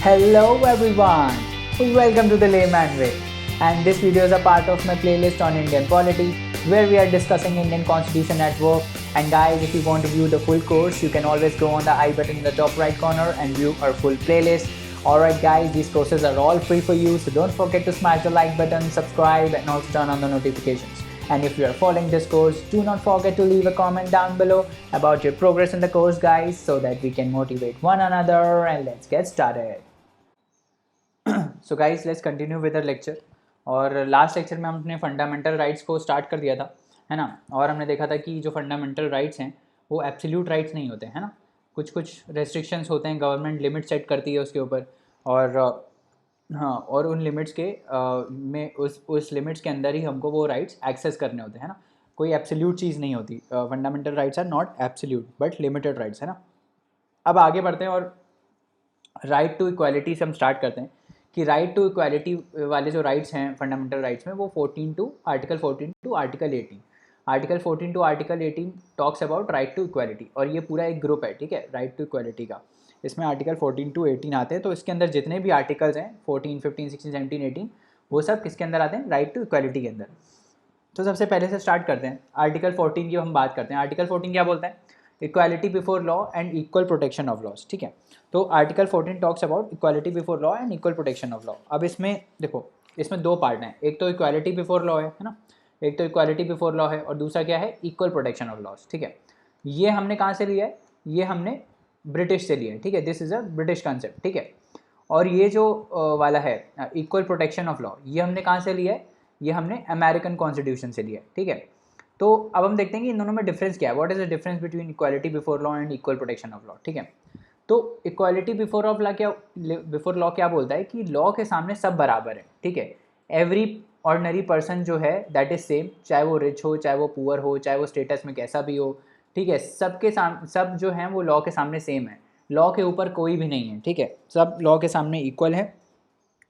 Hello everyone, welcome to the Layman Way, and this video is a part of my playlist on Indian polity where we are discussing Indian Constitution at work. And guys, if you want to view the full course, you can always go on the I button in the top right corner and view our full playlist. Alright guys, these courses are all free for you, so don't forget to smash the like button, subscribe and also turn on the notifications. And if you are following this course, do not forget to leave a comment down below about your progress in the course guys, so that we can motivate one another. And let's get started. So guys let's continue with the lecture. और last lecture में हमने fundamental rights को start कर दिया था, है ना। और हमने देखा था कि जो फंडामेंटल राइट्स हैं वो एब्सोल्यूट राइट्स नहीं होते, है ना। कुछ कुछ रेस्ट्रिक्शंस होते हैं, गवर्नमेंट लिमिट सेट करती है उसके ऊपर। और हाँ, और उन लिमिट्स के में उस लिमिट्स के अंदर ही हमको वो राइट्स एक्सेस करने होते हैं ना। कोई एब्सोल्यूट चीज़ नहीं होती। Fundamental rights are not absolute but limited rights, है ना। अब आगे बढ़ते हैं और राइट टू इक्वालिटी से हम स्टार्ट करते हैं कि राइट टू इक्वालिटी वाले जो राइट्स हैं फंडामेंटल राइट्स में, वो article 14 to article 18। Article 14 to article 18 talks about right to equality, और ये पूरा एक ग्रुप है, ठीक है, राइट टू इक्वालिटी का। इसमें आर्टिकल 14 टू 18 आते हैं, तो इसके अंदर जितने भी आर्टिकल्स हैं 14, 15, 16, 17, 18, वो सब किसके अंदर आते हैं? राइट टू इक्वालिटी के अंदर। तो सबसे पहले से स्टार्ट करते हैं। आर्टिकल 14 की हम बात करते हैं। आर्टिकल 14 क्या बोलता है? Equality before law and equal protection of laws, ठीक है। तो article 14 talks about equality before law and equal protection of law. अब इसमें देखो, इसमें दो पार्ट हैं, एक तो इक्वालिटी बिफोर लॉ है ना, एक तो इक्वालिटी बिफोर लॉ है, और दूसरा क्या है? इक्वल प्रोटेक्शन ऑफ लॉज, ठीक है। ये हमने कहाँ से लिया है? ये हमने ब्रिटिश से लिया है, ठीक है। This is a British concept, ठीक है। और ये जो वाला है इक्वल प्रोटेक्शन ऑफ लॉ, ये हमने कहाँ से लिया है? ये हमने अमेरिकन कॉन्स्टिट्यूशन से लिया है, ठीक है। तो अब हम देखते हैं कि इन दोनों में डिफरेंस क्या है। What is the difference between equality before law and equal protection of law, ठीक है। तो इक्वालिटी बिफोर लॉ क्या बोलता है कि लॉ के सामने सब बराबर है, ठीक है। एवरी ऑर्डिनरी पर्सन जो है दैट इज सेम, चाहे वो रिच हो, चाहे वो पुअर हो, चाहे वो स्टेटस में कैसा भी हो, ठीक है। सब जो हैं वो लॉ के सामने सेम है। लॉ के ऊपर कोई भी नहीं है, ठीक है। सब लॉ के सामने इक्वल है,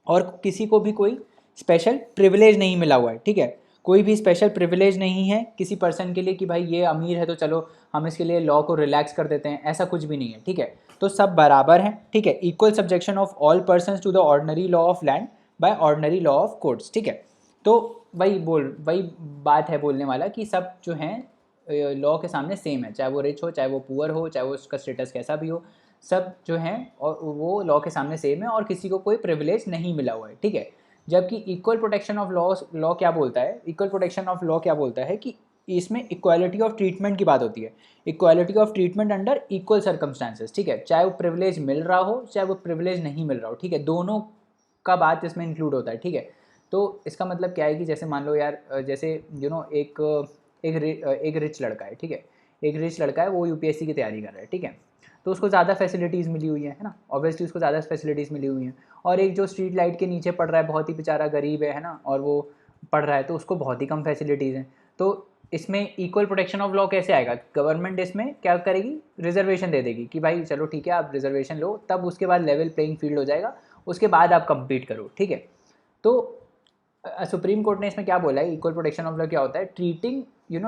और किसी को भी कोई स्पेशल प्रिविलेज नहीं मिला हुआ है, ठीक है। कोई भी स्पेशल प्रिविलेज नहीं है किसी पर्सन के लिए कि भाई ये अमीर है तो चलो हम इसके लिए लॉ को रिलैक्स कर देते हैं, ऐसा कुछ भी नहीं है, ठीक है। तो सब बराबर हैं, ठीक है। Equal subjection of all persons to the ordinary law of land by ordinary law of courts, ठीक है। तो वही बात है बोलने वाला कि सब जो हैं लॉ के सामने सेम है, चाहे वो रिच हो, चाहे वो पुअर हो, चाहे वो उसका स्टेटस कैसा भी हो, सब जो हैं और वो लॉ के सामने सेम है, और किसी को कोई प्रिविलेज नहीं मिला हुआ है, ठीक है। जबकि इक्वल प्रोटेक्शन ऑफ लॉ क्या बोलता है? इक्वल प्रोटेक्शन ऑफ लॉ क्या बोलता है कि इसमें इक्वालिटी ऑफ ट्रीटमेंट की बात होती है। Equality of treatment under equal circumstances, ठीक है। चाहे वो प्रिविलेज मिल रहा हो, चाहे वो प्रिविलेज नहीं मिल रहा हो, ठीक है, दोनों का बात इसमें इंक्लूड होता है, ठीक है। तो इसका मतलब क्या है कि जैसे मान लो यार, जैसे एक रिच लड़का है, ठीक है। एक रिच लड़का है, वो यूपीएससी की तैयारी कर रहा है, ठीक है। तो उसको ज़्यादा फैसिलिटीज़ मिली हुई है ना, ऑब्वियसली उसको ज़्यादा फैसिलिटीज़ मिली हुई हैं। और एक जो स्ट्रीट लाइट के नीचे पढ़ रहा है, बहुत ही बेचारा गरीब है ना, और वो पढ़ रहा है, तो उसको बहुत ही कम फैसिलिटीज़ हैं। तो इसमें इक्वल प्रोटेक्शन ऑफ लॉ कैसे आएगा? गवर्नमेंट इसमें क्या करेगी? रिजर्वेशन दे देगी कि भाई चलो ठीक है, आप रिजर्वेशन लो, तब उसके बाद लेवल प्लेइंग फील्ड हो जाएगा, उसके बाद आप कम्पीट करो, ठीक है। तो सुप्रीम कोर्ट ने इसमें क्या बोला है? इक्वल प्रोटेक्शन ऑफ लॉ क्या होता है? ट्रीटिंग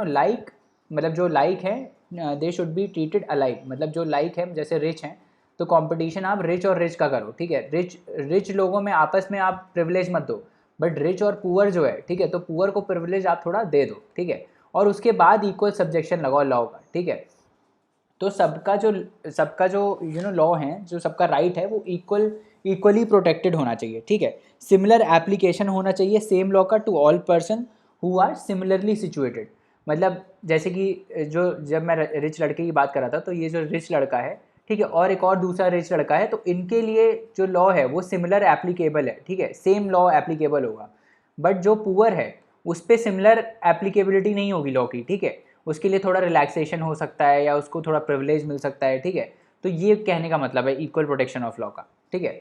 लाइक, मतलब जो लाइक है they should be treated alike. मतलब जो लाइक है, जैसे रिच हैं तो कंपटीशन आप रिच और रिच का करो, ठीक है। रिच लोगों में आपस में आप प्रिविलेज मत दो, बट रिच और पुअर जो है, ठीक है, तो पुअर को प्रिविलेज आप थोड़ा दे दो, ठीक है। और उसके बाद इक्वल सब्जेक्शन लगाओ लॉ का, ठीक है। तो सबका जो लॉ है, जो सबका राइट है, वो इक्वली प्रोटेक्टेड होना चाहिए, ठीक है। सिमिलर एप्लीकेशन होना चाहिए सेम लॉ का to all person who are similarly situated. मतलब जैसे कि जब मैं रिच लड़के की बात कर रहा था, तो ये जो रिच लड़का है, ठीक है, और एक और दूसरा रिच लड़का है, तो इनके लिए जो लॉ है वो सिमिलर एप्लीकेबल है, ठीक है, सेम लॉ एप्लीकेबल होगा। बट जो पुअर है उस पर सिमिलर एप्लीकेबिलिटी नहीं होगी लॉ की, ठीक है। उसके लिए थोड़ा रिलैक्सेशन हो सकता है, या उसको थोड़ा प्रिविलेज मिल सकता है, ठीक है। तो ये कहने का मतलब है इक्वल प्रोटेक्शन ऑफ लॉ का, ठीक है।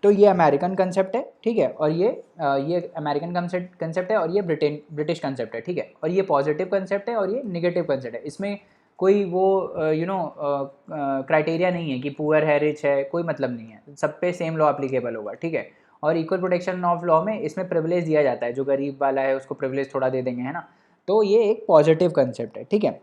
तो ये अमेरिकन कंसेप्ट है, ठीक है, और ये अमेरिकन कंसेप्ट है, और ये ब्रिटिश कंसेप्ट है, ठीक है। और ये पॉजिटिव कंसेप्ट है और ये निगेटिव कंसेप्ट है। इसमें कोई वो क्राइटेरिया नहीं है कि पुअर है, रिच है, कोई मतलब नहीं है, सब पे सेम लॉ एप्लीकेबल होगा, ठीक है। और इक्वल प्रोटेक्शन ऑफ लॉ में इसमें प्रिविलेज दिया जाता है, जो गरीब वाला है उसको प्रिविलेज थोड़ा दे देंगे, है ना। तो ये एक पॉजिटिव कंसेप्ट है, ठीक है।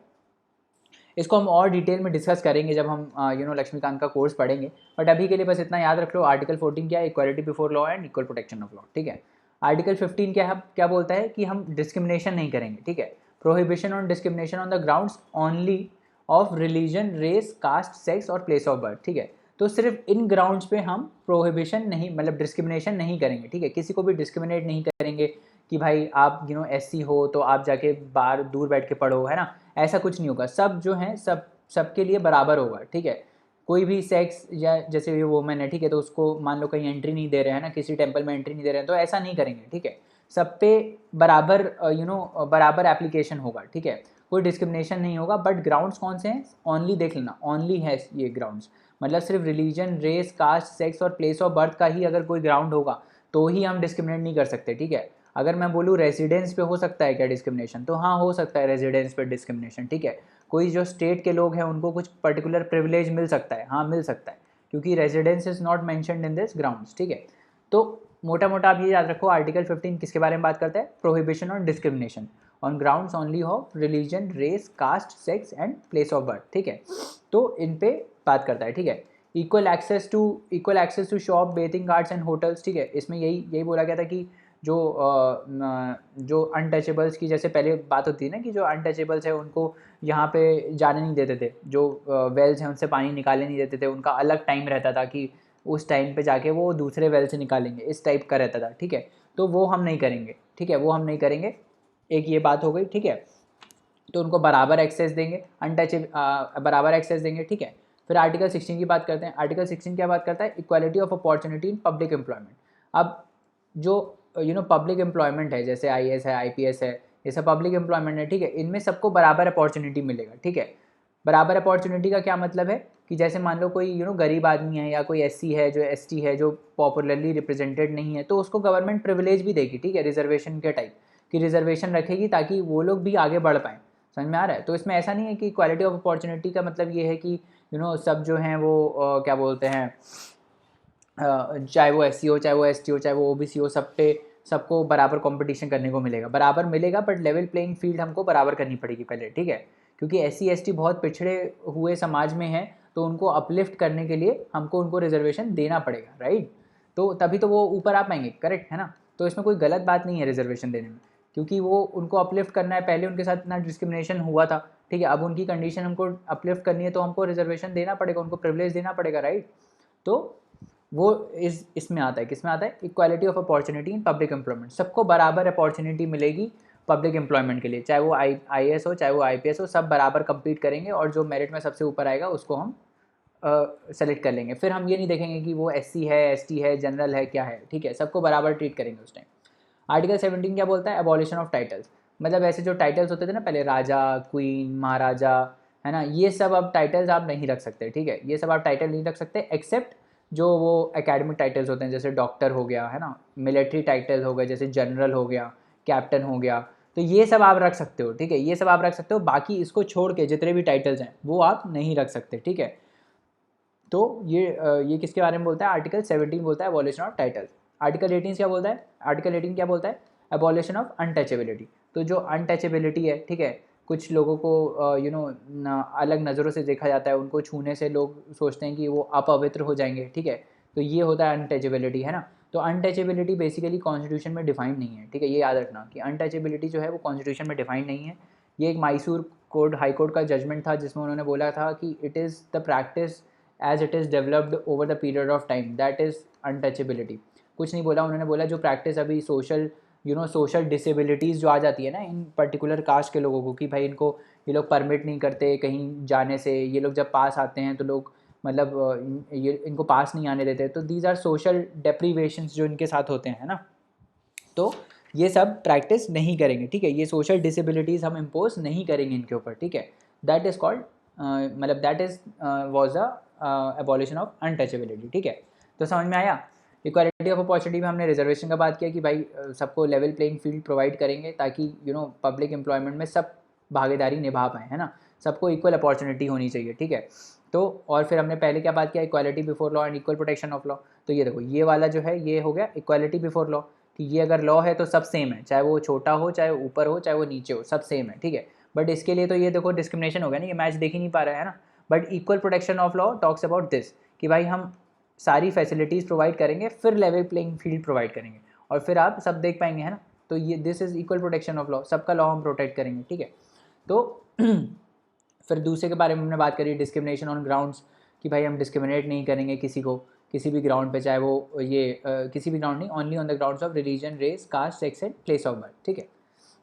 इसको हम और डिटेल में डिस्कस करेंगे जब हम लक्ष्मीकांत का कोर्स पढ़ेंगे, बट अभी के लिए बस इतना याद रख लो। आर्टिकल 14 क्या है? Equality before law and equal protection of law, ठीक है। आर्टिकल 15 क्या बोलता है कि हम डिस्क्रिमिनेशन नहीं करेंगे, ठीक है। Prohibition on discrimination on the grounds only of religion, race, caste, sex और प्लेस ऑफ बर्थ, ठीक है। तो सिर्फ इन ग्राउंड्स पे हम प्रोहिबिशन नहीं, मतलब डिस्क्रिमिनेशन नहीं करेंगे, ठीक है। किसी को भी डिस्क्रिमिनेट नहीं करेंगे कि भाई आप एससी हो तो आप जाके बाहर दूर बैठ के पढ़ो, है ना, ऐसा कुछ नहीं होगा। सब जो हैं सबके लिए बराबर होगा, ठीक है। कोई भी सेक्स या जैसे ये वुमेन है, ठीक है, तो उसको मान लो कहीं एंट्री नहीं दे रहे हैं ना, किसी टेंपल में एंट्री नहीं दे रहे हैं, तो ऐसा नहीं करेंगे, ठीक है। सब पे बराबर बराबर एप्लीकेशन होगा, ठीक है। कोई डिस्क्रिमिनेशन नहीं होगा। बट ग्राउंड्स कौन से हैं? ओनली देख लेना, ओनली है ये ग्राउंड्स, मतलब सिर्फ रिलीजन, रेस, कास्ट, सेक्स और प्लेस ऑफ बर्थ का ही अगर कोई ग्राउंड होगा तो ही हम डिस्क्रिमिनेट नहीं कर सकते, ठीक है। अगर मैं बोलूँ रेजिडेंस पे हो सकता है क्या डिस्क्रिमिनेशन, तो हाँ हो सकता है रेजिडेंस पे डिस्क्रिमिनेशन, ठीक है। कोई जो स्टेट के लोग हैं उनको कुछ पर्टिकुलर प्रिविलेज मिल सकता है, हाँ मिल सकता है, क्योंकि residence is not mentioned in this grounds, ठीक है। तो मोटा मोटा आप ये याद रखो, आर्टिकल 15 किसके बारे में बात करता है? Prohibition on discrimination on grounds only of religion, race, caste, sex and place of birth, ठीक है। तो इन पे बात करता है, ठीक है। Equal access to shop, bathing guards and hotels, ठीक है। इसमें यही बोला गया था कि जो अनटचेबल्स की, जैसे पहले बात होती है ना कि जो अनटचेबल्स है उनको यहाँ पे जाने नहीं देते थे, जो वेल्स हैं उनसे पानी निकालने नहीं देते थे, उनका अलग टाइम रहता था कि उस टाइम पे जाके वो दूसरे वेल से निकालेंगे, इस टाइप का रहता था, ठीक है। तो वो हम नहीं करेंगे, ठीक है, वो हम नहीं करेंगे। एक ये बात हो गई, ठीक है। तो उनको बराबर एक्सेस देंगे, बराबर एक्सेस देंगे, ठीक है। फिर आर्टिकल 16 की बात करते हैं। आर्टिकल 16 क्या बात करता है? Equality of opportunity in public employment. अब जो पब्लिक एम्प्लॉयमेंट है, जैसे IAS है, IPS है, ये सब पब्लिक एम्प्लॉयमेंट है, ठीक है, इनमें सबको बराबर अपॉर्चुनिटी मिलेगा, ठीक है। बराबर अपॉर्चुनिटी का क्या मतलब है कि जैसे मान लो कोई गरीब आदमी है या कोई SC है, जो ST है, जो पॉपुलरली रिप्रेजेंटेड नहीं है, तो उसको गवर्नमेंट प्रिविलेज भी देगी, ठीक है, रिजर्वेशन के टाइप की रिजर्वेशन रखेगी ताकि वो लोग भी आगे बढ़ पाएँ। समझ में आ रहा है? तो इसमें ऐसा नहीं है कि इक्वालिटी ऑफ अपॉर्चुनिटी का मतलब ये है कि सब जो हैं वो क्या बोलते हैं, चाहे वो SC हो, चाहे वो ST हो, चाहे वो OBC हो, सबको बराबर कंपटीशन करने को मिलेगा। बराबर मिलेगा, बट लेवल प्लेइंग फील्ड हमको बराबर करनी पड़ेगी पहले, ठीक है। क्योंकि SC ST बहुत पिछड़े हुए समाज में हैं, तो उनको अपलिफ्ट करने के लिए हमको उनको रिजर्वेशन देना पड़ेगा, राइट। तो तभी तो वो ऊपर आ पाएंगे, करेक्ट है ना। तो इसमें कोई गलत बात नहीं है रिजर्वेशन देने में, क्योंकि वो उनको अपलिफ्ट करना है। पहले उनके साथ इतना डिस्क्रिमिनेशन हुआ था, ठीक है, अब उनकी कंडीशन हमको अपलिफ्ट करनी है, तो हमको रिजर्वेशन देना पड़ेगा, उनको प्रिविलेज देना पड़ेगा, राइट। तो वो इसमें आता है, किसमें आता है? Equality of opportunity in public employment. सबको बराबर अपॉर्चुनिटी मिलेगी पब्लिक एम्प्लॉयमेंट के लिए, चाहे वो IAS हो, चाहे वो IPS हो, सब बराबर compete करेंगे, और जो मेरिट में सबसे ऊपर आएगा उसको हम सेलेक्ट कर लेंगे। फिर हम ये नहीं देखेंगे कि वो SC है, ST है, जनरल है, क्या है, ठीक है, सबको बराबर ट्रीट करेंगे उस टाइम। आर्टिकल 17 क्या बोलता है? Abolition of titles. मतलब ऐसे जो टाइटल्स होते थे ना पहले, राजा, क्वीन, महाराजा, है ना, ये सब अब टाइटल्स आप नहीं रख सकते, ठीक है, ये सब आप टाइटल नहीं रख सकते, एक्सेप्ट जो वो एकेडमिक टाइटल्स होते हैं, जैसे डॉक्टर हो गया, है ना, मिलिट्री टाइटल हो गए, जैसे जनरल हो गया, कैप्टन हो गया, तो ये सब आप रख सकते हो, ठीक है, ये सब आप रख सकते हो। बाकी इसको छोड़ के जितने भी टाइटल्स हैं वो आप नहीं रख सकते, ठीक है। तो ये किसके बारे में बोलता है? आर्टिकल 17 बोलता है एबॉलिशन ऑफ टाइटल्स। आर्टिकल 18 क्या बोलता है? आर्टिकल 18 क्या बोलता है? Abolition of untouchability. तो जो अनटचेबिलिटी है, ठीक है, कुछ लोगों को अलग नज़रों से देखा जाता है, उनको छूने से लोग सोचते हैं कि वो अपवित्र हो जाएंगे, ठीक है, तो ये होता है अनटचेबिलिटी, है ना। तो अनटचेबिलिटी बेसिकली कॉन्स्टिट्यूशन में डिफाइन नहीं है, ठीक है, ये याद रखना कि अनटचेबिलिटी जो है वो कॉन्स्टिट्यूशन में डिफाइन नहीं है। ये एक मैसूर हाई कोर्ट का जजमेंट था, जिसमें उन्होंने बोला था कि it is the practice as it is developed over the period of time, that is untouchability. कुछ नहीं बोला उन्होंने, बोला जो प्रैक्टिस अभी सोशल डिसेबिलिटीज़ जो आ जाती है ना इन पर्टिकुलर कास्ट के लोगों को, कि भाई ये लोग परमिट नहीं करते कहीं जाने से, ये लोग जब पास आते हैं तो लोग मतलब ये इनको पास नहीं आने देते, तो दीज आर सोशल डेप्रीवेशंस जो इनके साथ होते हैं ना, तो ये सब प्रैक्टिस नहीं करेंगे, ठीक है, ये सोशल डिसेबिलिटीज़ हम इम्पोज नहीं करेंगे इनके ऊपर, ठीक है। दैट इज़ कॉल्ड मतलब that is was a abolition of untouchability, ठीक है। तो समझ में आया। इक्वालिटी ऑफ अपॉर्चुनिटी में हमने रिजर्वेशन का बात किया कि भाई सबको लेवल प्लेइंग फील्ड प्रोवाइड करेंगे ताकि पब्लिक एम्प्लॉयमेंट में सब भागीदारी निभा पाएँ, है ना, सबको इक्वल अपॉर्चुनिटी होनी चाहिए, ठीक है। तो और फिर हमने पहले क्या बात किया? Equality before law and equal protection of law. तो ये देखो, ये वाला जो है ये हो गया इक्वालिटी बिफोर लॉ, कि ये अगर लॉ है तो सब सेम है, चाहे वो छोटा हो, चाहे ऊपर हो, चाहे वो नीचे हो, सब सेम है, ठीक है। बट इसके लिए तो ये देखो डिस्क्रिमिनेशन हो गया ना, ये मैच देख ही नहीं पा रहा है ना। But equal protection of law talks about this कि भाई हम सारी फैसिलिटीज़ प्रोवाइड करेंगे, फिर लेवल प्लेइंग फील्ड प्रोवाइड करेंगे, और फिर आप सब देख पाएंगे, है ना। तो ये this is equal protection of law, सबका लॉ हम प्रोटेक्ट करेंगे, ठीक है। तो फिर दूसरे के बारे में हमने बात करी, डिस्क्रिमिनेशन ऑन ग्राउंड्स, कि भाई हम डिस्क्रिमिनेट नहीं करेंगे किसी को किसी भी ग्राउंड पे, चाहे वो ये किसी भी ग्राउंड नहीं, only on the grounds of religion, race, caste, sex and place of birth, ठीक है।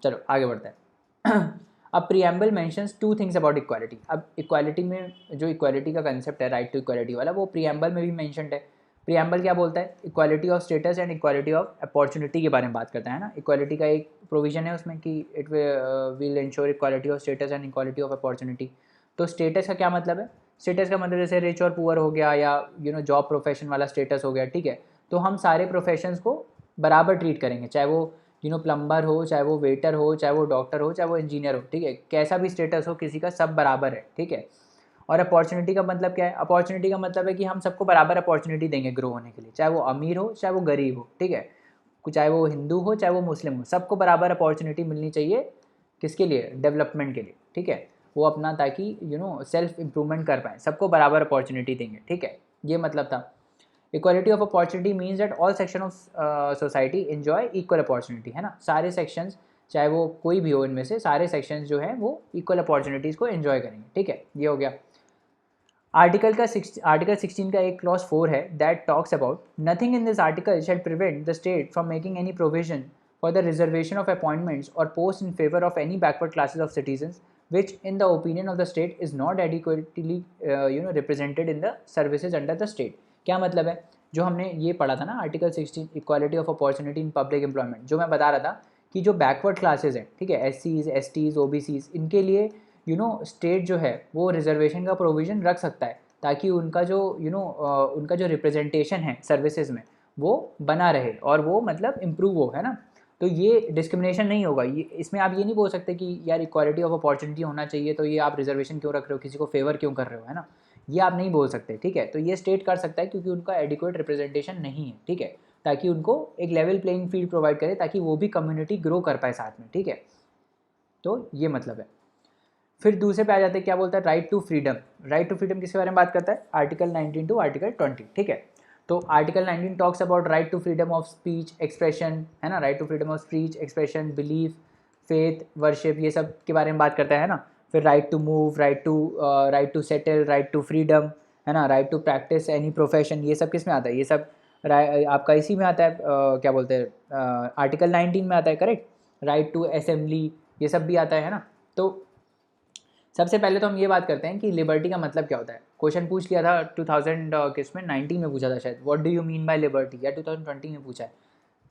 चलो आगे बढ़ते हैं। अब preamble mentions two things about equality. अब इक्वालिटी में जो इक्वालिटी का कंसेप्ट है, राइट टू इक्वालिटी वाला, वो प्रीएम्बल में भी मेंशनड है। प्रीएम्बल क्या बोलता है? Equality of status and equality of opportunity के बारे में बात करता है ना। इक्वालिटी का एक प्रोविजन है उसमें कि it will ensure equality of status and equality of opportunity. तो स्टेटस का क्या मतलब है? स्टेटस का मतलब जैसे रिच और पुअर हो गया, या जॉब प्रोफेशन वाला स्टेटस हो गया, ठीक है। तो हम सारे प्रोफेशंस को बराबर ट्रीट करेंगे, चाहे वो प्लम्बर हो, चाहे वो वेटर हो, चाहे वो डॉक्टर हो, चाहे वो इंजीनियर हो, ठीक है। कैसा भी स्टेटस हो किसी का, सब बराबर है, ठीक है। और अपॉर्चुनिटी का मतलब क्या है? अपॉर्चुनिटी का मतलब है कि हम सबको बराबर अपॉर्चुनिटी देंगे ग्रो होने के लिए, चाहे वो अमीर हो चाहे वो गरीब हो, ठीक है। चाहे वो हिंदू हो चाहे वो मुस्लिम हो, सबको बराबर अपॉर्चुनिटी मिलनी चाहिए। किसके लिए? डेवलपमेंट के लिए, ठीक है। वो अपना ताकि सेल्फ इम्प्रूवमेंट कर पाए, सबको बराबर अपॉर्चुनिटी देंगे, ठीक है। ये मतलब था। Equality of opportunity means that all section of society enjoy equal opportunity, है ना। सारे सेक्शंस, चाहे वो कोई भी हो इनमें से, सारे सेक्शंस जो है वो इक्वल अपॉर्चुनिटीज़ को एंजॉय करेंगे, ठीक है। ये हो गया। आर्टिकल 16 का एक क्लॉज 4 है that talks about nothing in this article shall prevent the state from making any provision for the reservation of appointments और post in favour of any backward classes of citizens which in the opinion of the state is not adequately represented in the services under the state। क्या मतलब है? जो हमने ये पढ़ा था ना article 16 equality of opportunity in public employment, जो मैं बता रहा था कि जो बैकवर्ड क्लासेज हैं, ठीक है, SCs, STs, OBCs, इनके लिए स्टेट जो है वो रिजर्वेशन का प्रोविज़न रख सकता है ताकि उनका जो उनका जो रिप्रेजेंटेशन है सर्विसेज में वो बना रहे और वो मतलब इम्प्रूव हो, है ना। तो ये डिस्क्रिमिनेशन नहीं होगा। ये इसमें आप ये नहीं बोल सकते कि यार इक्वालिटी ऑफ अपॉर्चुनिटी होना चाहिए तो ये आप रिजर्वेशन क्यों रख रहे हो, किसी को फेवर क्यों कर रहे हो, है ना। ये आप नहीं बोल सकते, ठीक है। तो ये स्टेट कर सकता है क्योंकि उनका एडिक्वेट रिप्रेजेंटेशन नहीं है, ठीक है, ताकि उनको एक लेवल प्लेइंग फील्ड प्रोवाइड करे ताकि वो भी कम्युनिटी ग्रो कर पाए साथ में, ठीक है। तो ये मतलब है। फिर दूसरे पे आ जाते हैं, क्या बोलता है? Right to freedom. Right to freedom किसके बारे में बात करता है? आर्टिकल 19 टू आर्टिकल 20, ठीक है। तो article 19 talks about right to freedom of speech expression, है ना। Right to freedom of speech expression, belief, faith, worship, ये सब के बारे में बात करता है ना। फिर right to move, right to settle, right to freedom, है ना, right to practice any profession, ये सब किस में आता है? ये सब आपका इसी में आता है, क्या बोलते हैं, आर्टिकल 19 में आता है, करेक्ट। राइट टू असेंबली, ये सब भी आता है ना। तो सबसे पहले तो हम ये बात करते हैं कि लिबर्टी का मतलब क्या होता है। क्वेश्चन पूछ लिया था 2000 किसमें 19 में पूछा था शायद, what do you mean by liberty, या 2020 में पूछा है,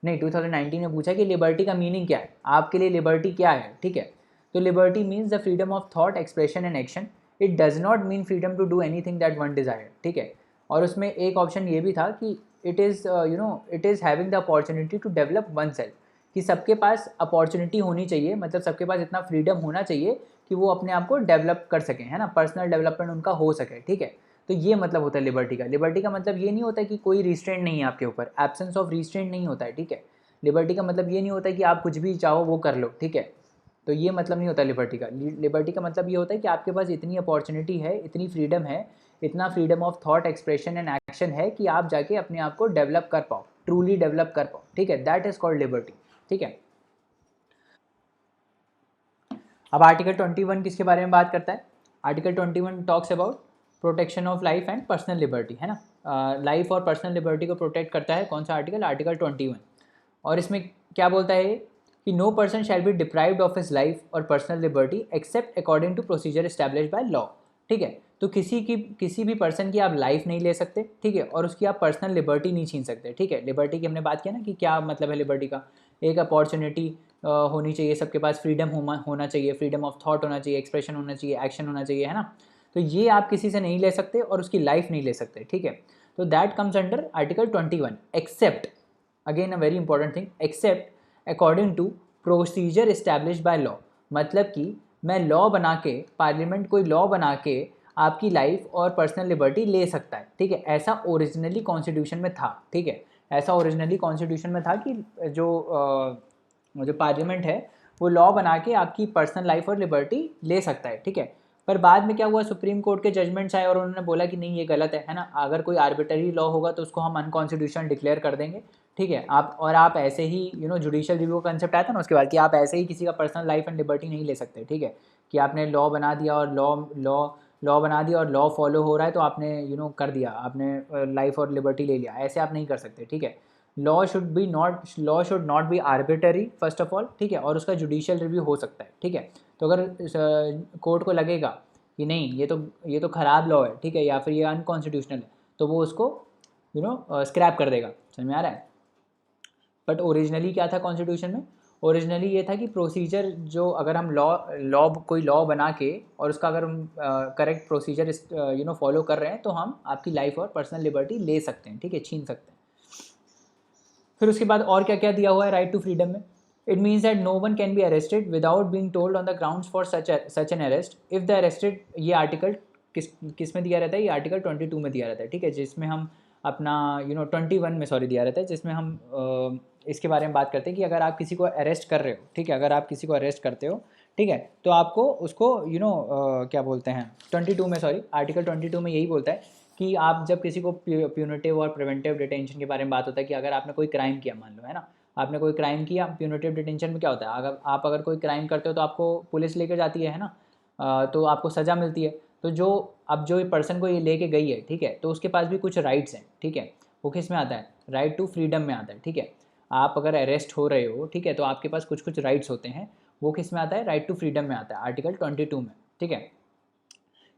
नहीं 2019 में पूछा है कि लिबर्टी का मीनिंग क्या है, आपके लिए लिबर्टी क्या है, ठीक है। तो liberty means the freedom of thought, expression and action. It does not mean freedom to do anything that one desire, ठीक है। और उसमें एक ऑप्शन ये भी था कि it is having the opportunity to develop one self, कि सबके पास अपॉर्चुनिटी होनी चाहिए, मतलब सबके पास इतना फ्रीडम होना चाहिए कि वो अपने आप को डेवलप कर सकें, है ना, पर्सनल डेवलपमेंट उनका हो सके, ठीक है। तो ये मतलब होता है लिबर्टी का। लिबर्टी का मतलब ये नहीं होता है कि कोई रिस्ट्रेंट नहीं है आपके ऊपर, एब्सेंस ऑफ रिस्ट्रेंट नहीं होता है, ठीक है। लिबर्टी का मतलब ये नहीं होता है कि आप कुछ भी चाहो वो कर लो, ठीक है। तो ये मतलब नहीं होता लिबर्टी का। लिबर्टी का मतलब ये होता है कि आपके पास इतनी अपॉर्चुनिटी है, इतनी फ्रीडम है, इतना freedom of thought, expression and action है कि आप जाके अपने आप को डेवलप कर पाओ, ट्रूली डेवलप कर पाओ, ठीक है। दैट इज़ कॉल्ड लिबर्टी, ठीक है। अब आर्टिकल 21 किसके बारे में बात करता है? Article 21 talks about protection of life and personal liberty, है ना। लाइफ और पर्सनल लिबर्टी को प्रोटेक्ट करता है कौन सा आर्टिकल? आर्टिकल 21। और इसमें क्या बोलता है कि no person shall be deprived of his life और personal liberty except according to procedure established by law, ठीक है। तो किसी भी पर्सन की आप लाइफ नहीं ले सकते, ठीक है, और उसकी आप पर्सनल लिबर्टी नहीं छीन सकते, ठीक है। लिबर्टी की हमने बात किया ना कि क्या मतलब है लिबर्टी का। एक अपॉर्चुनिटी होनी चाहिए, सबके पास फ्रीडम होना चाहिए, फ्रीडम ऑफ थॉट होना चाहिए, एक्सप्रेशन होना चाहिए, एक्शन होना चाहिए, है ना। तो ये आप किसी से नहीं ले सकते और उसकी लाइफ नहीं ले सकते, ठीक है। तो that comes under article 21, except, again a very important thing, except according to procedure established by law. मतलब कि मैं लॉ बना के, पार्लियामेंट कोई लॉ बना के आपकी लाइफ और पर्सनल लिबर्टी ले सकता है, ठीक है। ऐसा ओरिजिनली कॉन्स्टिट्यूशन में था, ठीक है। ऐसा ओरिजिनली कॉन्स्टिट्यूशन में था कि जो पार्लियामेंट है वो लॉ बना के आपकी पर्सनल लाइफ और लिबर्टी ले सकता है, ठीक है। पर बाद में क्या हुआ, सुप्रीम कोर्ट के जजमेंट्स आए और उन्होंने बोला कि नहीं ये गलत है ना। अगर कोई आर्बिट्ररी लॉ होगा तो उसको हम अनकॉन्स्टिट्यूशनल डिक्लेयर कर देंगे, ठीक है। आप ऐसे ही जुडिशियल रिव्यू का कंसेप्ट आया था ना उसके बाद, कि आप ऐसे ही किसी का पर्सनल लाइफ एंड लिबर्टी नहीं ले सकते, ठीक है। कि आपने लॉ बना दिया और लॉ बना दिया और लॉ फॉलो हो रहा है तो आपने कर दिया, आपने लाइफ और लिबर्टी ले लिया, ऐसे आप नहीं कर सकते, ठीक है। Law should not be arbitrary first of all, ठीक है। और उसका जुडिशियल रिव्यू हो सकता है, ठीक है। तो अगर कोर्ट को लगेगा कि नहीं ये तो ख़राब लॉ है, ठीक है, या फिर ये अनकॉन्स्टिट्यूशनल है, तो वो उसको स्क्रैप कर देगा। समझ में आ रहा है। बट ओरिजिनली क्या था कॉन्स्टिट्यूशन में, ओरिजिनली ये था कि प्रोसीजर जो अगर हम कोई लॉ बना के और उसका अगर हम करेक्ट प्रोसीजर फॉलो कर रहे हैं तो हम आपकी लाइफ और पर्सनल लिबर्टी ले सकते हैं, ठीक है, छीन सकते हैं। फिर उसके बाद और क्या क्या दिया हुआ है राइट टू फ्रीडम में। It means that no one can be arrested without being told on the grounds for such an arrest if the arrested, ये आर्टिकल किस में दिया रहता है, ये आर्टिकल 22 में दिया रहता है, ठीक है। जिसमें हम अपना 21 में सॉरी दिया रहता है, जिसमें हम इसके बारे में बात करते हैं कि अगर आप किसी को अरेस्ट कर रहे हो, ठीक है, अगर आप किसी को अरेस्ट करते हो, ठीक है, तो आपको उसको क्या बोलते हैं 22 में, सॉरी आर्टिकल 22 में यही बोलता है कि आप जब किसी को प्यूनिटिव और प्रिवेंटिव डिटेंशन के बारे में बात होता है कि अगर आपने कोई क्राइम किया, मान लो, है ना, आपने कोई क्राइम किया, प्यूनिटिव डिटेंशन में क्या होता है, अगर कोई क्राइम करते हो तो आपको पुलिस लेकर जाती है ना, तो आपको सज़ा मिलती है। तो जो पर्सन को ये लेके गई है, ठीक है, तो उसके पास भी कुछ राइट्स हैं, ठीक है। वो किस में आता है, राइट टू फ्रीडम में आता है, ठीक है। आप अगर अरेस्ट हो रहे हो, ठीक है, तो आपके पास कुछ राइट्स होते हैं, वो किस में आता है, राइट टू फ्रीडम में आता है, आर्टिकल 22 में, ठीक है।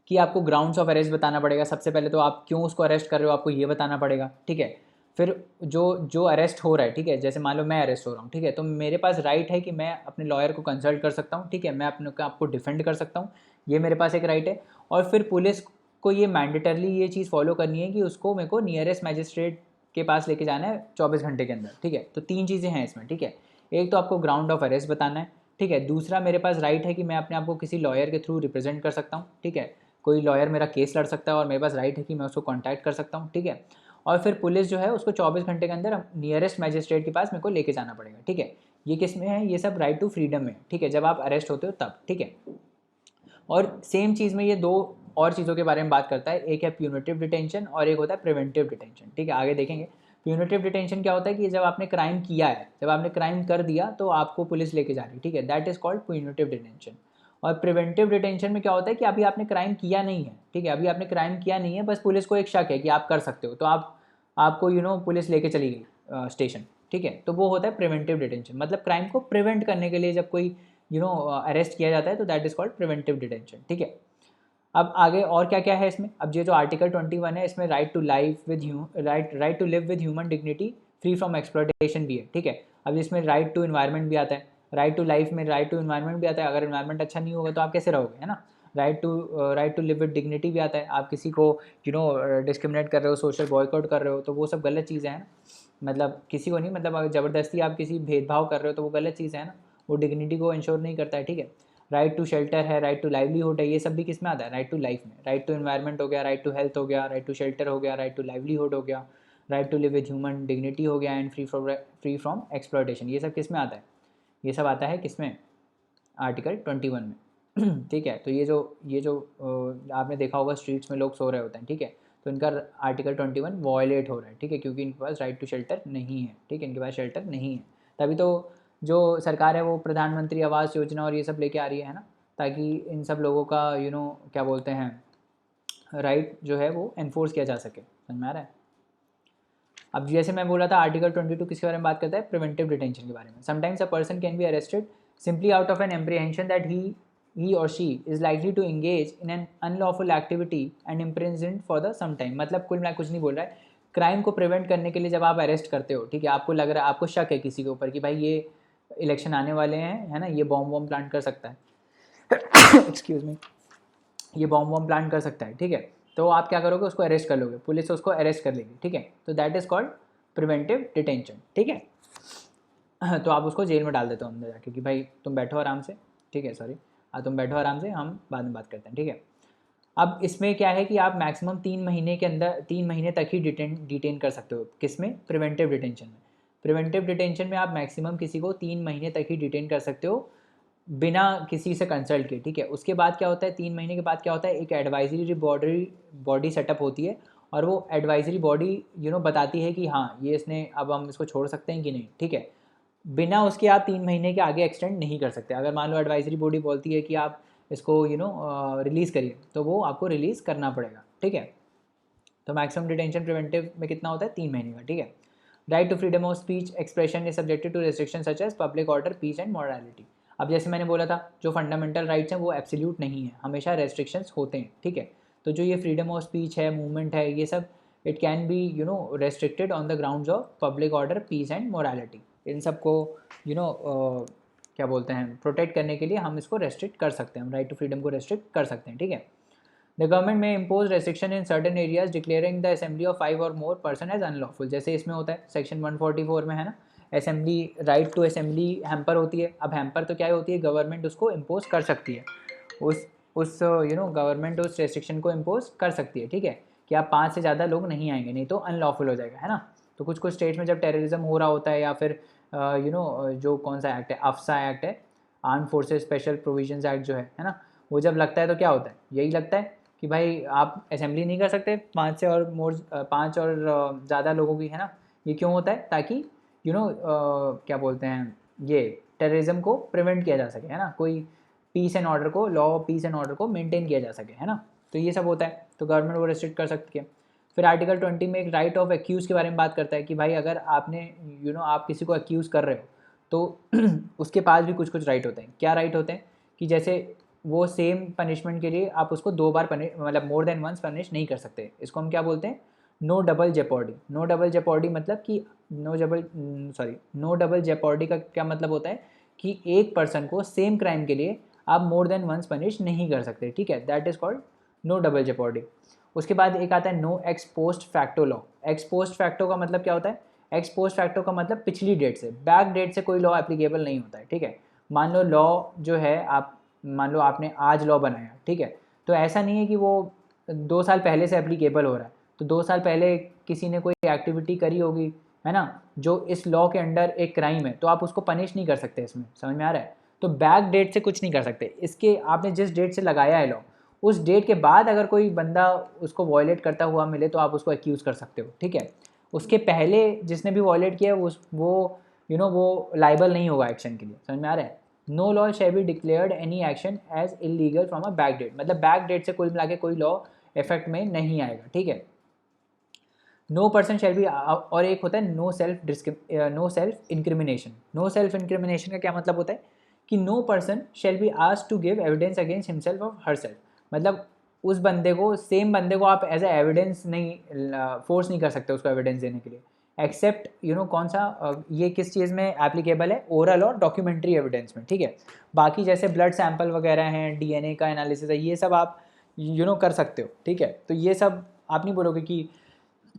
कि आपको ग्राउंड्स ऑफ अरेस्ट बताना पड़ेगा, सबसे पहले तो आप क्यों उसको अरेस्ट कर रहे हो आपको ये बताना पड़ेगा, ठीक है। फिर जो अरेस्ट हो रहा है, ठीक है, जैसे मान लो मैं अरेस्ट हो रहा हूँ, ठीक है, तो मेरे पास राइट है कि मैं अपने लॉयर को कंसल्ट कर सकता हूँ, ठीक है, मैं आपको डिफेंड कर सकता हूँ, ये मेरे पास एक राइट है। और फिर पुलिस को ये मैंडेटरली ये चीज़ फॉलो करनी है कि उसको मेरे को नियरेस्ट मैजिस्ट्रेट के पास लेके जाना है 24 घंटे के अंदर, ठीक है। तो 3 चीज़ें हैं इसमें, ठीक है। एक तो आपको ग्राउंड ऑफ अरेस्ट बताना है, ठीक है। दूसरा, मेरे पास राइट है कि मैं अपने आप को किसी लॉयर के थ्रू रिप्रेजेंट कर सकता हूँ, ठीक है। कोई लॉयर मेरा केस लड़ सकता है और मेरे पास राइट है कि मैं उसको कॉन्टैक्ट कर सकता हूँ, ठीक है। और फिर पुलिस जो है उसको 24 घंटे के अंदर नियरेस्ट मैजिस्ट्रेट के पास मेरे को लेके जाना पड़ेगा, ठीक है। ये किस में है, ये सब राइट टू फ्रीडम में, ठीक है, जब आप अरेस्ट होते हो तब, ठीक है। और सेम चीज़ में ये 2 और चीज़ों के बारे में बात करता है, एक है प्यूनिटिव डिटेंशन और एक होता है प्रिवेंटिव डिटेंशन, ठीक है, आगे देखेंगे। प्यूनिटिव डिटेंशन क्या होता है कि जब आपने क्राइम किया है, जब आपने क्राइम कर दिया तो आपको पुलिस लेके जा रही है, ठीक है, that is called punitive detention. और प्रिवेंटिव डिटेंशन में क्या होता है कि अभी आपने क्राइम किया नहीं है, ठीक है, अभी आपने क्राइम किया नहीं है, बस पुलिस को एक शक है कि आप कर सकते हो, तो आपको पुलिस लेके चली गई स्टेशन, ठीक है, तो वो होता है प्रिवेंटिव डिटेंशन। मतलब क्राइम को प्रिवेंट करने के लिए जब कोई अरेस्ट किया जाता है तो that is called preventive detention, ठीक है। अब आगे और क्या क्या है इसमें, अब ये जो आर्टिकल 21 है इसमें right to live with human dignity free from exploitation भी है, ठीक है। अब इसमें राइट टू इन्वायरमेंट भी आता है, राइट टू लाइफ में राइट टू इन्वायरमेंट भी आता है, अगर इन्वायरमेंट अच्छा नहीं होगा तो आप कैसे रहोगे, है ना। Right to live with dignity भी आता है, आप किसी को डिस्क्रिमिनेट कर रहे हो, सोशल बॉयकॉट कर रहे हो तो वो सब गलत चीज़ें हैं ना। मतलब किसी को नहीं, मतलब अगर ज़बरदस्ती आप किसी भेदभाव कर रहे हो तो वो गलत चीज़ है ना, वो डिग्निटी को इंश्योर नहीं करता है, ठीक है। राइट टू शेल्टर है, राइट टू लाइवलीहुड है, ये सब भी किस में आता है, राइट टू लाइफ में। राइट टू इन्वायरमेंट हो गया, राइट टू हेल्थ हो गया, राइट टू शेल्टर हो गया, राइट टू लाइवलीहुड हो गया, right to live with human dignity हो गया, एंड फ्री फ्रॉम एक्सप्लॉयटेशन, ये सब किस में आता है, ये सब आता है किस में, आर्टिकल 21 में ठीक है। तो ये जो आपने देखा होगा स्ट्रीट्स में लोग सो रहे होते हैं, ठीक है, तो इनका आर्टिकल 21 वॉयलेट हो रहा है, ठीक है, क्योंकि इनके पास राइट टू शेल्टर नहीं है, ठीक है, इनके पास शेल्टर नहीं है। तभी तो जो सरकार है वो प्रधानमंत्री आवास योजना और ये सब लेके आ रही है ना, ताकि इन सब लोगों का क्या बोलते हैं राइट जो है वो एनफोर्स किया जा सके। समझ में आ रहा है। अब जैसे मैं बोला था आर्टिकल 22 किसके बारे में बात करता है, प्रिवेंटिव डिटेंशन के बारे में। Sometimes a person can be arrested simply out of an apprehension that he or she is likely to engage in an unlawful activity and imprisoned for the some time। मतलब कुल मिला कुछ नहीं बोल रहा है, क्राइम को प्रिवेंट करने के लिए जब आप अरेस्ट करते हो, ठीक है, आपको लग रहा है, आपको शक है किसी के ऊपर कि भाई ये इलेक्शन आने वाले हैं, है ना, ये बॉम्ब प्लांट कर सकता है एक्सक्यूज मी, ये बॉम्ब प्लांट कर सकता है, ठीक है, तो आप क्या करोगे, उसको अरेस्ट कर लोगे, पुलिस उसको अरेस्ट कर लेगी, ठीक है, तो that is called preventive detention, ठीक है तो आप उसको जेल में डाल देते हो अंदर जाके कि भाई तुम बैठो आराम से, ठीक है, सॉरी तुम बैठो आराम से, हम बाद में बात करते हैं, ठीक है। अब इसमें क्या है कि आप मैक्सिमम 3 महीने के अंदर 3 महीने तक ही डिटेन कर सकते हो, किस में, प्रिवेंटिव डिटेंशन में। प्रिवेंटिव डिटेंशन में आप मैक्सिमम किसी को 3 महीने तक ही डिटेन कर सकते हो बिना किसी से कंसल्ट किए, ठीक है। उसके बाद क्या होता है, 3 महीने के बाद क्या होता है, एक एडवाइजरी बॉडी सेटअप होती है और वो एडवाइजरी बॉडी बताती है कि हाँ ये इसने, अब हम इसको छोड़ सकते हैं कि नहीं, ठीक है। बिना उसके आप 3 महीने के आगे एक्सटेंड नहीं कर सकते। अगर मान लो एडवाइजरी बॉडी बोलती है कि आप इसको रिलीज़ करिए, तो वो आपको रिलीज़ करना पड़ेगा, ठीक है। तो मैक्सिमम डिटेंशन प्रिवेंटिव में कितना होता है, 3 महीने का, ठीक है। Right to freedom of speech expression is subjected to restriction such as public order, peace and morality. अब जैसे मैंने बोला था, जो फंडामेंटल राइट्स हैं वो एब्सोल्यूट नहीं है, हमेशा रेस्ट्रिक्शंस होते हैं, ठीक है। तो जो ये फ्रीडम ऑफ स्पीच है, मूवमेंट है, ये सब it can be restricted on the grounds of public order, peace and morality. इन सब को क्या बोलते हैं, प्रोटेक्ट करने के लिए हम इसको रेस्ट्रिक्ट कर सकते हैं, हम राइट टू फ्रीडम को रेस्ट्रिक्ट कर सकते हैं, ठीक है। द गवर्नमेंट में impose restriction in certain areas declaring the assembly of 5 और मोर पर्सन एज अनलॉफुल। जैसे इसमें होता है सेक्शन 144 में, है ना, assembly, right to assembly hamper होती है। अब हैम्पर तो क्या होती है, गवर्नमेंट उसको इम्पोज कर सकती है, उस गवर्नमेंट उस रेस्ट्रिक्शन को इम्पोज कर सकती है, ठीक है, कि आप 5 से ज़्यादा लोग नहीं आएंगे, नहीं तो अनलॉफुल हो जाएगा, है ना। तो कुछ कुछ स्टेट्स में जब टेररिज्म हो रहा होता है, या फिर जो कौन सा एक्ट है, अफसा एक्ट है, arm forces special provisions act जो है ना, वो जब लगता है तो क्या होता है, यही लगता है कि भाई आप असेंबली नहीं कर सकते 5 और ज़्यादा लोगों की, है ना। ये क्यों होता है, ताकि क्या बोलते हैं, ये टेररिज्म को प्रिवेंट किया जा सके, है ना, कोई पीस एंड ऑर्डर को, law of peace and order को मेंटेन किया जा सके, है ना। तो ये सब होता है, तो गवर्नमेंट वो रेस्ट्रिक्ट कर सकती है। फिर आर्टिकल 20 में एक राइट ऑफ एक्यूज़ के बारे में बात करता है कि भाई अगर आपने आप किसी को एक्यूज़ कर रहे हो तो उसके पास भी कुछ कुछ राइट होते हैं। क्या राइट होते हैं, कि जैसे वो सेम पनिशमेंट के लिए आप उसको 2 बार मतलब मोर देन वंस पनिश नहीं कर सकते। इसको हम क्या बोलते हैं, नो डबल जेपॉर्डी। नो डबल जेपॉर्डी मतलब कि नो डबल जेपॉर्डी का क्या मतलब होता है, कि एक पर्सन को सेम क्राइम के लिए आप मोर देन वंस पनिश नहीं कर सकते, ठीक है। That is called no double jeopardy. उसके बाद एक आता है no ex post facto law. Ex post facto का मतलब क्या होता है, एक्स पोस्ट फैक्टो का मतलब पिछली डेट से, बैक डेट से कोई लॉ एप्लीकेबल नहीं होता है, ठीक है। मान लो लॉ जो है, आप मान लो आपने आज लॉ बनाया, ठीक है, तो ऐसा नहीं है कि वो 2 साल पहले से एप्लीकेबल हो रहा है। तो 2 साल पहले किसी ने कोई एक्टिविटी करी होगी, है ना, जो इस लॉ के अंडर एक क्राइम है, तो आप उसको पनिश नहीं कर सकते, इसमें समझ में आ रहा है। तो बैक डेट से कुछ नहीं कर सकते, इसके आपने जिस डेट से लगाया है लॉ, उस डेट के बाद अगर कोई बंदा उसको वॉयलेट करता हुआ मिले तो आप उसको एक्यूज़ कर सकते हो, ठीक है। उसके पहले जिसने भी वॉयलेट किया वो लाइबल नहीं होगा एक्शन के लिए, समझ में आ रहा है। No law shall be declared any action as illegal from a back date, मतलब बैक डेट से कुल मिला के कोई लॉ इफेक्ट में नहीं आएगा, ठीक है। नो पर्सन शैल बी, और एक होता है no self incrimination. No self incrimination का क्या मतलब होता है, कि no person shall be asked to give evidence against himself और हरसेल्फ। मतलब उस बंदे को, सेम बंदे को आप एज ए एविडेंस नहीं, फोर्स नहीं कर सकते उसको एविडेंस देने के लिए, एक्सेप्ट कौन सा, ये किस चीज़ में एप्लीकेबल है, ओरल और डॉक्यूमेंट्री एविडेंस में, ठीक है। बाकी जैसे ब्लड सैंपल वगैरह हैं, डीएनए का एनालिसिस है, ये सब आप कर सकते हो, ठीक है। तो ये सब आप नहीं बोलोगे कि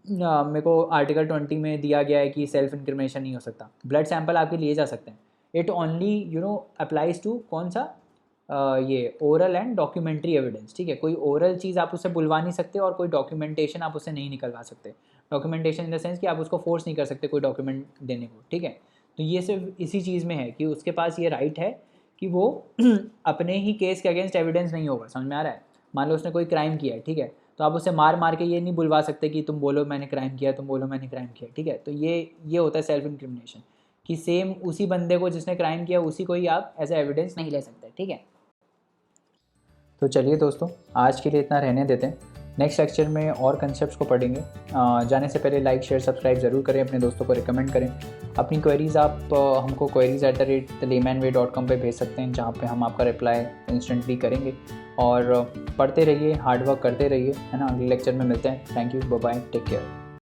मेरे को आर्टिकल 20 में दिया गया है कि सेल्फ इंक्रिमिनेशन नहीं हो सकता। ब्लड सैंपल आपके लिए जा सकते हैं, इट ओनली अप्लाइज टू कौन सा, ये ओरल एंड डॉक्यूमेंट्री एविडेंस, ठीक है। कोई ओरल चीज़ आप उससे बुलवा नहीं सकते और कोई डॉक्यूमेंटेशन आप उससे नहीं निकलवा सकते। डॉक्यूमेंटेशन इन द सेंस कि आप उसको फोर्स नहीं कर सकते कोई डॉक्यूमेंट देने को, ठीक है। तो ये सिर्फ इसी चीज़ में है कि उसके पास ये राइट है कि वो अपने ही केस के अगेंस्ट एविडेंस नहीं होगा, समझ में आ रहा है। मान लो उसने कोई क्राइम किया है, ठीक है, तो आप उसे मार मार के ये नहीं बुलवा सकते कि तुम बोलो मैंने क्राइम किया, तुम बोलो मैंने क्राइम किया, ठीक है। तो ये होता है सेल्फ इंक्रिमिनेशन, कि सेम उसी बंदे को जिसने क्राइम किया उसी को ही आप एज ए एविडेंस नहीं ले सकते, ठीक है। तो चलिए दोस्तों, आज के लिए इतना रहने देते हैं। नेक्स्ट लेक्चर में और कंसेप्ट्स को पढ़ेंगे। जाने से पहले लाइक शेयर सब्सक्राइब ज़रूर करें, अपने दोस्तों को रिकमेंड करें। अपनी क्वेरीज़ आप हमको queries@thelaymanway.com पे भेज सकते हैं, जहाँ पे हम आपका रिप्लाई इंस्टेंटली करेंगे। और पढ़ते रहिए, हार्डवर्क करते रहिए, है ना। अगले लेक्चर में मिलते हैं। Thank you, bye bye, take care.